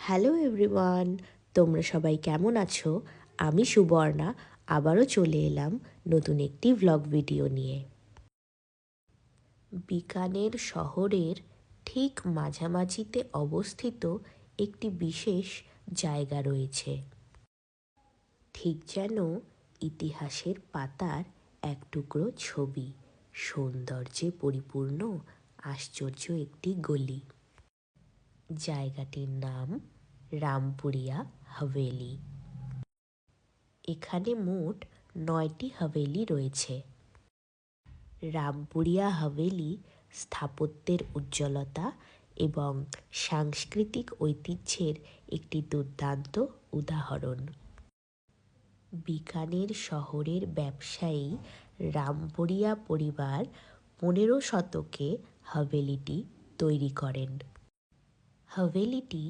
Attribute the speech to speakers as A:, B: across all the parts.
A: Hello everyone, তোমরা সবাই কেমন আছো? আমি সুবর্ণা আবারও চলে এলাম নতুন একটি ভ্লগ ভিডিও নিয়ে। বিকানের শহরের ঠিক মাঝামাঝিতে অবস্থিত একটি বিশেষ জায়গা রয়েছে, ঠিক যেন ইতিহাসের পাতার এক টুকরো ছবি, সৌন্দর্যে পরিপূর্ণ আশ্চর্য একটি গলি। জায়গাটির নাম রামপুরিয়া হাভেলি। এখানে মোট 9টি হাভেলি রয়েছে। রামপুরিয়া হাভেলি স্থাপত্যের উজ্জ্বলতা এবং সাংস্কৃতিক ঐতিহ্যের একটি দুর্দান্ত উদাহরণ। বিকানের শহরের ব্যবসায়ী রামপুরিয়া পরিবার 15 শতকে হাভেলিটি তৈরি করেন। হাভেলিটি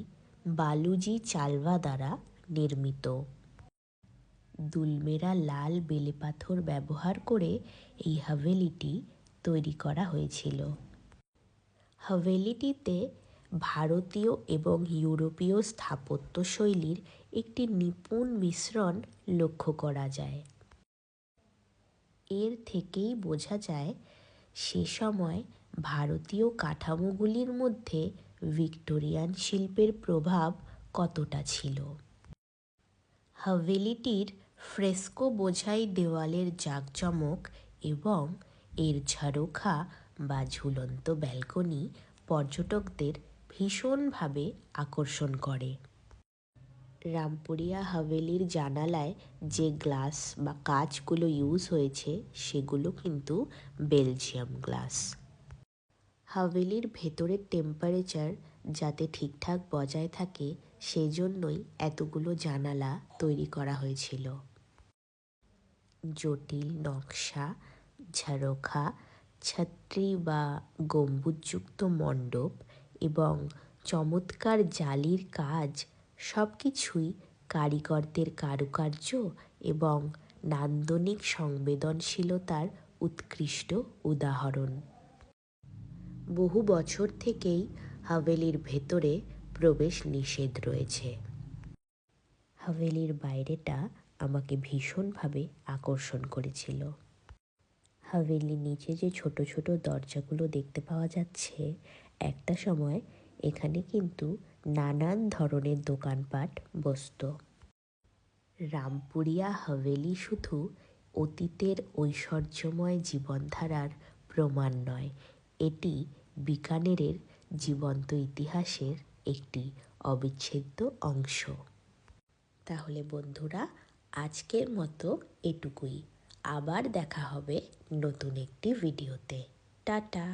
A: বালুজি চালভা দ্বারা নির্মিত। দুলমেরা লাল বেলেপাথর ব্যবহার করে এই হাভেলিটি তৈরি করা হয়েছিল। হাভেলিটিতে ভারতীয় এবং ইউরোপীয় স্থাপত্য শৈলীর একটি নিপুণ মিশ্রণ লক্ষ্য করা যায়। এর থেকেই বোঝা যায় সে সময় ভারতীয় কাঠামোগুলির মধ্যে ভিক্টোরিয়ান শিল্পের প্রভাব কতটা ছিল। হাভেলিটির ফ্রেস্কো বোঝাই দেওয়ালের জাঁকজমক এবং এর ঝারোখা বা ঝুলন্ত ব্যালকনি পর্যটকদের ভীষণভাবে আকর্ষণ করে। রামপুরিয়া হাভেলির জানালায় যে গ্লাস বা কাঁচগুলো ইউজ হয়েছে সেগুলো কিন্তু বেলজিয়াম গ্লাস। হাভেলির ভেতরের টেম্পারেচার যাতে ঠিকঠাক বজায় থাকে সেজন্যই এতগুলো জানালা তৈরি করা হয়েছিল। জটিল নকশা, ঝারোখা, ছাত্রী বা গম্বুজযুক্ত মণ্ডপ এবং চমৎকার জালির কাজ সব কিছুই কারিগরদের কারুকার্য এবং নান্দনিক সংবেদনশীলতার উৎকৃষ্ট উদাহরণ। বহু বছর থেকেই হাভেলির ভেতরে প্রবেশ নিষেধ রয়েছে। হাভেলির বাইরেটা আমাকে ভীষণভাবে আকর্ষণ করেছিল। হাভেলির নিচে যে ছোট ছোট দরজাগুলো দেখতে পাওয়া যাচ্ছে, একটা সময় এখানে কিন্তু নানান ধরনের দোকানপাট বসত। রামপুরিয়া হাভেলি শুধু অতীতের ঐশ্বর্যময় জীবনধারার প্রমাণ নয়, এটি বিকানেরের জীবন্ত ইতিহাসের একটি অবিচ্ছেদ্য অংশ। তাহলে বন্ধুরা, আজকের মতো এটুকুই। আবার দেখা হবে নতুন একটি ভিডিওতে। টাটা।